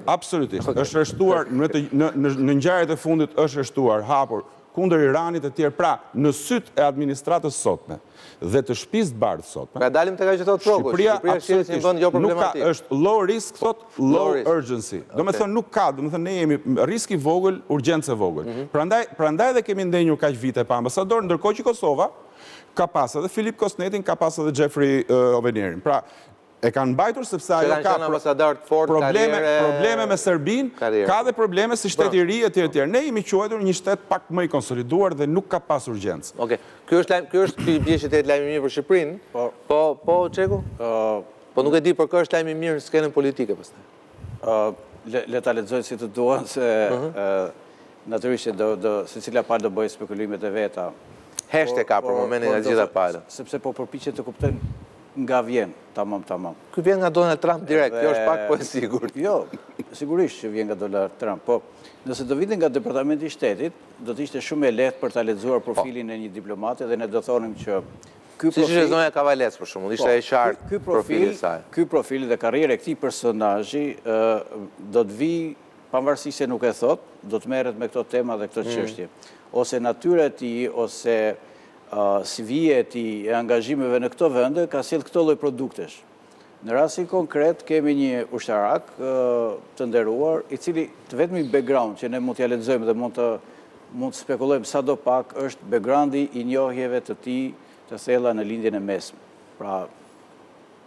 Absolutisht. Është rreshtuar në ngjarjet e fundit është rreshtuar hapur kundër Iranit e tjerë. Pra, në syt e administratës sotme dhe të shtëpisë të bardhë sotme. Pra dalim tek ajo që thotë Proku. Shqipëria është një vend jo problematik. Është low risk, thot low urgency. Do të thonë nuk ka, do të thonë ne jemi risk i vogël, urgjencë e vogël. Prandaj edhe kemi ndenjur kaq vite pa ambasador, ndërkohë që Kosova ka pas edhe Filip Kosnetin, ka pas edhe Jeffrey Ovenierin. Pra, e kanë mbajtur sepse ajo ka probleme me Serbinë, ka dhe probleme si shteti i ri etj. Ne jemi quajtur një shtet pak më i konsoliduar dhe nuk ka pas urgjencë. Okej. Ky është bie që të lajmi mirë për Shqipërinë. Po Çeku? Po nuk e di për kë është lajmi mirë në skenën politike pastaj. Le ta lexoj si të duan se natyrisht secila palë do bëjë spekulimet e veta. Heshte ka për momentin nga gjitha palët. Sepse po përpiqet të kuptojnë nga vjen, tamam. Ky vjen nga Donald Trump direkt, kjo është pak po e sigurt. Jo, sigurisht që vjen nga Donald Trump, po nëse do vinte nga Departamenti i Shtetit, do të ishte shumë e lehtë për ta lexuar profilin e një diplomati dhe ne do thonim që ky profil, siç Zonja Kavalec për shembull, ishte e qartë profili i saj. Ky profil dhe karriera e këtij personazhi do të vi pavarësisht se nuk e thot, do të merret me këto tema dhe këto çështje. Ose natyra e tij, ose si vije e tij e angazhimeve në këto vende ka sjell këto lloj produktesh. Në rastin konkret kemi një ushtarak të nderuar, i cili të vetmi background që ne mund t'ja lexojmë dhe mund të spekulojmë sadopak është backgroundi i njohjeve të tij të thella në lindjen e mesme. Pra,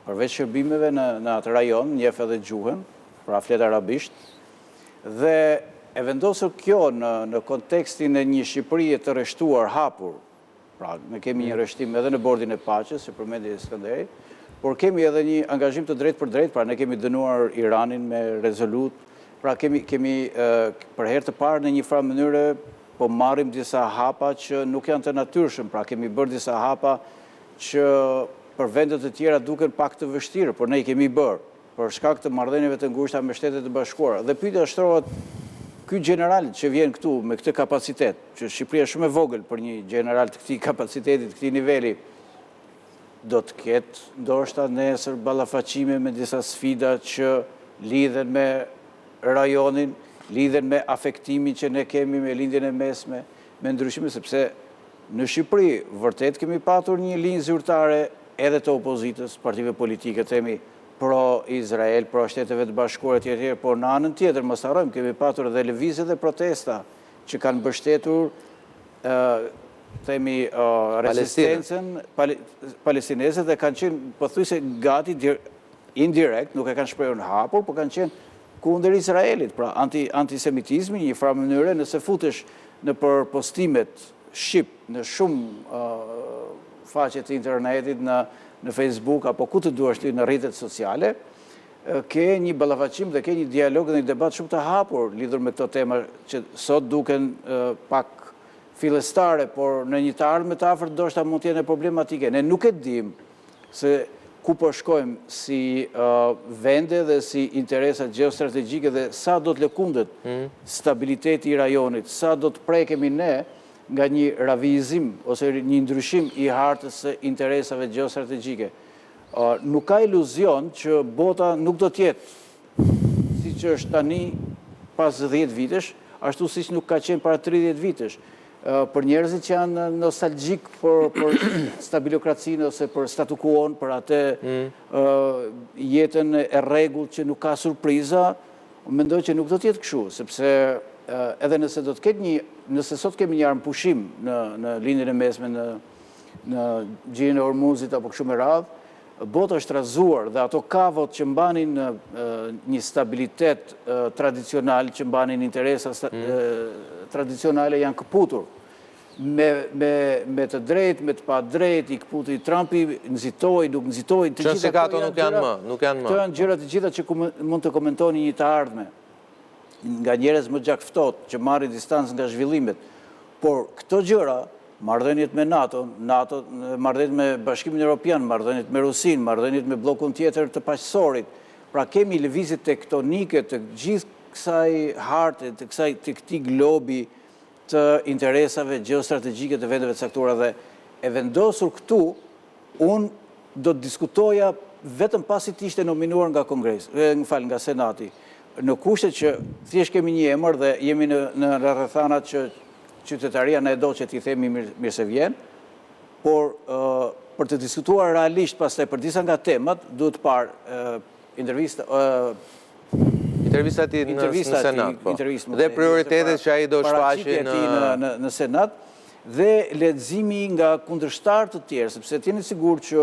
përveç shërbimeve në atë rajon, njeh edhe gjuhën, pra flet arabisht, dhe e vendosur kjo në kontekstin e një Shqipërie të rreshtuar, hapur. Pra, ne kemi një rreshtim edhe në bordin e paqes, që përmendi Skënderi, por kemi edhe një angazhim të drejtë për drejtë, pra ne kemi dënuar Iranin me rezolut, pra kemi për herë të parë në një farë mënyrë po marrim disa hapa që nuk janë të natyrshëm, pra kemi bërë disa hapa që për vendet të tjera duken pak të vështirë, por ne i kemi bërë, për shkak të marrëdhënieve të ngushta me Shtetet e Bashkuara. Dhe pyetja shtrohet, ky general që vjen këtu me këtë kapacitet, që Shqipëria është shumë e vogël për një general të këtij kapaciteti, të këtij niveli, do të ketë ndoshta nesër ballafaqime me disa sfida që lidhen me rajonin, lidhen me afektimin që ne kemi me lindjen e mesme, me ndryshime, sepse në Shqipëri vërtet kemi patur një linjë zyrtare edhe të opozitës, partive politike, themi pro-Izrael, pro-Shteteve të Bashkuara etj. Por në anën tjetër, mos harrojmë, kemi patur edhe lëvizje dhe protesta që kanë mbështetur themi rezistencën palestineze dhe kanë qenë pothuajse gati indirekt, nuk e kanë shprehur në hapur, por kanë qenë kundër Izraelit, pra antisemitizmi, një farë mënyre, nëse futesh në për postimet shqip në shumë faqe të internetit, në Facebook, apo ku të duash ti në rrjetet sociale, ke një ballafaqim dhe ke një dialog dhe një debat shumë të hapur lidhur me këto tema që sot duken pak fillestare, por në një të ardhme të afërt ndoshta mund të jenë problematike. Ne nuk e dim se ku po shkojmë si vende dhe si interesa gjeostrategjike dhe sa do të lëkundet stabiliteti i rajonit, sa do të prekemi ne nga një ravizim ose një ndryshim i hartës së interesave gjeostrategjike. Nuk ka iluzion që bota nuk do t'jetë si që është tani pas 10 vitesh, ashtu si që nuk ka qenë para 30 vitesh. Për njerëzit që janë nostalgjik për stabilokracinë ose për statu quo-n, për atë jetën e rregullt që nuk ka surpriza, mendoj që nuk do t'jetë kështu, sepse edhe nëse do të ketë nëse sot kemi një armë pushim në lindjen e mesme në gjirin e Hormuzit apo kështu me radhë, bota është razuar dhe ato kavot që mbanin një stabilitet tradicional, që mbanin interesa tradicionale janë këputur. Me të drejt, me të pa drejt, i këputi Trumpi, nxitoi, nuk nxitoi. Që se ka ato nuk janë më. Këto janë gjëra të gjitha që mund të komentoni një të ardhme nga njerëz më gjakftot që marrin distancë nga zhvillimet. Por këto gjëra, marrëdhëniet me NATO, marrëdhëniet me Bashkimin Evropian, marrëdhëniet me Rusinë, marrëdhëniet me bllokun tjetër të paqësorit. Pra kemi lëvizje tektonike të gjithë kësaj harte, të këtij globi të interesave gjeostrategjike të vendeve të caktuara dhe e vendosur këtu, unë do të diskutoja vetëm pasi të ishte nominuar nga Kongresi, nga Senati. në kushtet që thjesht kemi një emër dhe jemi në rrethanat që qytetaria na e do që t'i themi mirë se vjen, por për të diskutuar realisht pastaj për disa nga temat, duhet parë Intervista ti në Senat, po. Dhe prioritetet që ai do shfaqë në Senat dhe leximi nga kundërshtar të tjerë, sepse t'jeni sigur që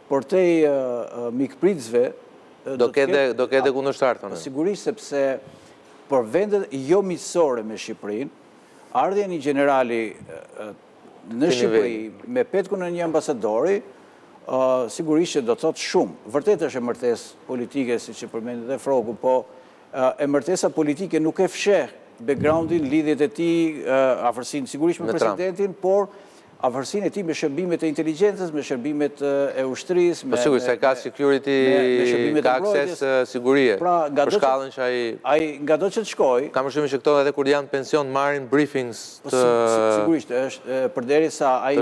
portej mikpritësve do ketë kundërshtar tonë. Sigurisht sepse për vendet jo miqësore me Shqipërinë, ardhja një generali në Shqipëri me petkun e një ambasadori, sigurisht që do të thotë shumë. Vërtet është e martesë politike, si që përmendit dhe Frogu, po e martesa politike nuk e fsheh backgroundin, lidhjet e tij, afërsinë sigurisht me presidentin, por afërsinë e tij me shërbimet e inteligjencës, me shërbimet e ushtrisë, me sigurisht se ka security, ka akses sigurie. Për shkallën që ai ngado që të shkoj. Kam përshtypjen që këto edhe kur janë pension marrin briefings të sigurisht është përderisa ai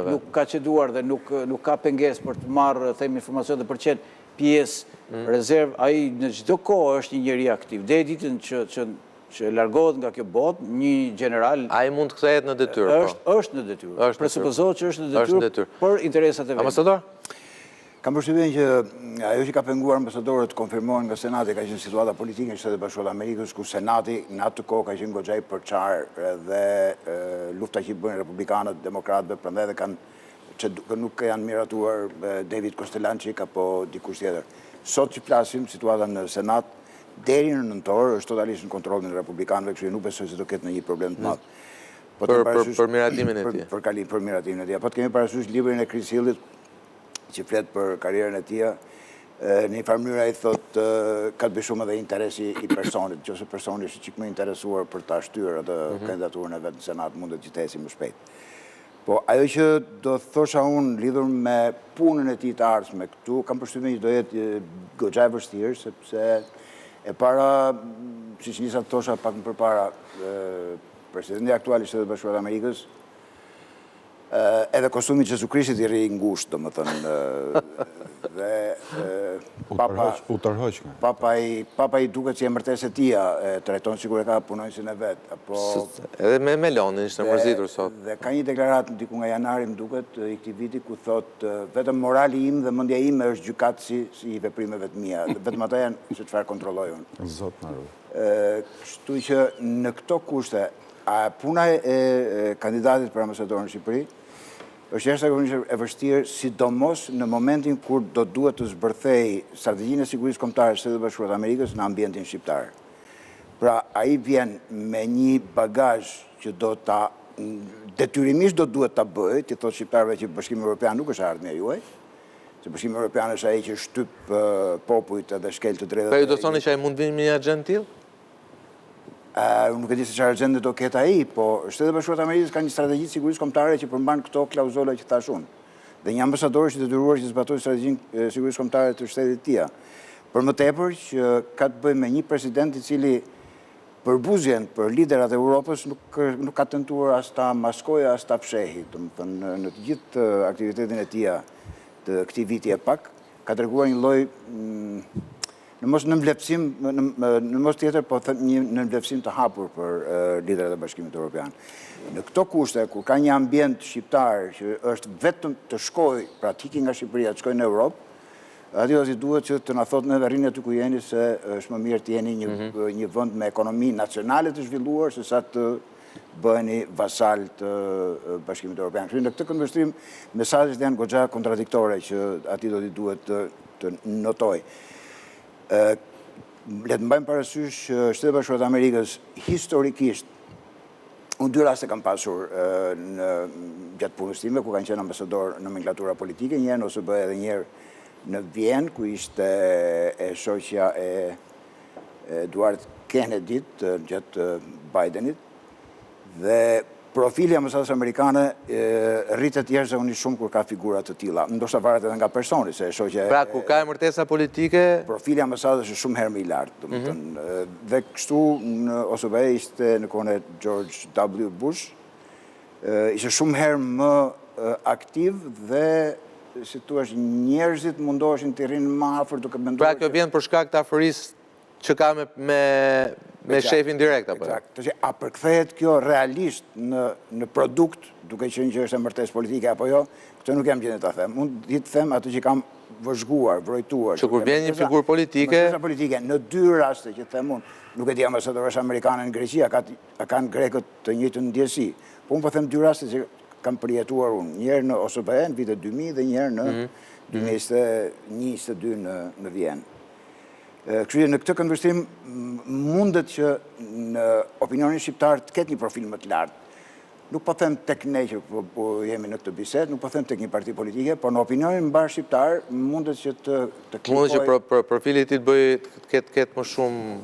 nuk ka qeduar dhe nuk ka pengesë për të marrë them informacion dhe për të qenë pjesë rezervë, ai në çdo kohë është një njeri aktiv. Deri ditën që largohet nga kjo botë, një general... Ai mund të kthehet në detyrë, po. Është në detyrë. Presupozohet që është në detyrë për interesat e vetë. Ambasador? Kam përshtypjen që ajo që ka penguar ambasadorët të konfirmohen nga Senati ka qenë situata politike në Shtetet Bashkuara të Amerikës, ku Senati në atë kohë ka qenë goxha i përçar dhe lufta që i bëjnë republikanët, demokratëve, prandaj edhe që nuk janë miratuar David Kostelançik apo dikush tjetër. Sot që flasim, situata në Senat, deri në nëntor është totalisht në kontrollin e republikanëve, kështu që nuk besoj se do ketë ndonjë problem të madh. Për miratimin e tij. Për miratimin e tij. Po të kemi parasysh librin e Chris Hillit që flet për karrierën e tij, në një farë mënyrë ai thotë ka të bëjë shumë edhe interesi i personit, nëse personi është çik më interesuar për ta shtyrë atë kandidaturën e vet në Senat, mund të gjithësi më shpejt. Po ajo që do thosha unë lidhur me punën e tij të ardhshme këtu, kam përshtypjen që do jetë goxha e vështirë sepse e para, siç nisa të thosha pak më përpara, presidenti aktual i Shtetet Bashkuara të Amerikës, edhe kostumi Jezu Krishtit i rri ngushtë, domethënë, dhe papa i duket si e martesë e tij, trajton sikur e ka punonjësin e vet, apo edhe me Melonin ishte mërzitur sot. Dhe ka një deklaratë diku nga janari më duket i këtij viti ku thotë vetëm morali im dhe mendja ime është gjykat si veprimeve të mia, vetëm ata janë se çfarë kontrolloj unë. Zot na ruaj. Kështu që në këto kushte, puna e kandidatit për ambasadorin në Shqipëri është jashtëzakonisht e vështirë, sidomos në momentin kur do duhet të zbërthej strategjinë e sigurisë kombëtare të Shtetit Bashkuar të Amerikës në ambientin shqiptar. Pra, ai vjen me një bagazh që do ta detyrimisht do duhet ta bëjë, ti thotë shqiptarëve që Bashkimi Evropian nuk është ardhmja juaj, se Bashkimi Evropian është ai që shtyp popujt edhe shkel të drejtat. Po ju do thoni që ai mund vinë me një agjend tillë? Nuk e di se çfarë agjende do ketë ai, po Shtetet Bashkuara të Amerikës ka një strategji sigurisë kombëtare që përmban këto klauzola që thash unë. Dhe një ambasador është i detyruar që të zbatojë strategjinë e sigurisë kombëtare të shtetit të tij. Për më tepër që ka të bëjë me një president i cili për buzjen, për liderat e Europës nuk ka tentuar as ta maskojë as ta fshehë, domethënë në të gjithë aktivitetin e tij të këtij viti e pak ka treguar një lloj në mos tjetër, po thënë një nënvlerësim të hapur për liderët e Bashkimit Evropian. Në këto kushte, kur ka një ambient shqiptar që është vetëm të shkojë, pra të ikë nga Shqipëria, të shkojë në Europë, aty do t'i duhet që të na thotë neve rrini aty ku jeni se është më mirë të jeni një vend me ekonomi nacionale të zhvilluar se sa të bëheni vasal të Bashkimit Evropian. Në këtë këndvështrim, mesazhet janë goxha kontradiktore që aty do t'i duhet të notoj. Le të mbajmë parasysh Shtetet Bashkuara të Amerikës historikisht, unë dy raste kam pasur gjatë punës time, ku kanë qenë ambasador në nomenklatura politike, një herë në OSB edhe një herë në Vjenë, ku ishte e shoqja e Edward Kennedy-t gjatë Bidenit, dhe profili ambasadës amerikane rritet jashtëzakonisht shumë kur ka figura të tilla. Ndoshta varet edhe nga personi, se shoqja pra kur ka martesa politike, profili ambasadës është shumë herë më i lartë, domethënë. Dhe kështu në OSB ishte në kohën e George W. Bush, ishte shumë herë më aktiv dhe si thua njerëzit mundoheshin të rrinë më afër duke menduar. Pra kjo vjen për shkak të afërisë që ka me shefin direkt, apo? Eksakt. A përkthehet kjo realisht në produkt, duke qenë që është e martesë politike apo jo, këtë nuk jam gjendje ta them. Mund të them atë që kam vëzhguar, vrojtuar. Që kur vjen një figurë politike... Në dy raste që them unë, nuk e di ambasadorës amerikane në Greqi, a kanë grekët të njëjtën ndjesi. Po unë po them dy raste që kam përjetuar unë, njëherë në OSBE në vitet 2000 dhe njëherë në 2021-22 në Vjenë. Kështu që në këtë këndvështrim mundet që në opinionin shqiptar të ketë një profil më të lartë. Nuk po them tek ne që po jemi në këtë bisedë, nuk po them tek një parti politike, por në opinionin mbar shqiptar mundet që të klikoj... Mundet që profili ti të bëj ketë më shumë...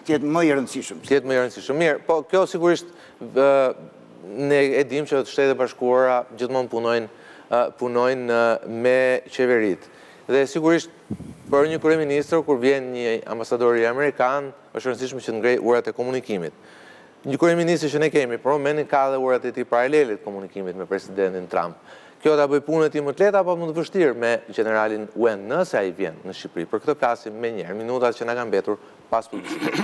Tjetë më i rëndësishëm. Tjetë më i rëndësishëm. Mirë, po kjo sigurisht ne e dim që Shtetet e Bashkuara gjithmonë punojnë me qeverit. Dhe sigurisht për një kryeministër, kur vjen një ambasador amerikan, është rëndësishme që të ngrej urat e komunikimit. Një kryeministër që ne kemi, për momentin ka dhe urat e tij paralelit komunikimit me presidentin Trump. Kjo ta bëj punën e tij më të lehtë apo më të vështirë me generalin Wen, nëse ai vjen në Shqipëri. Për këtë flasim më njëherë, minutat që na kanë mbetur pas publicitet.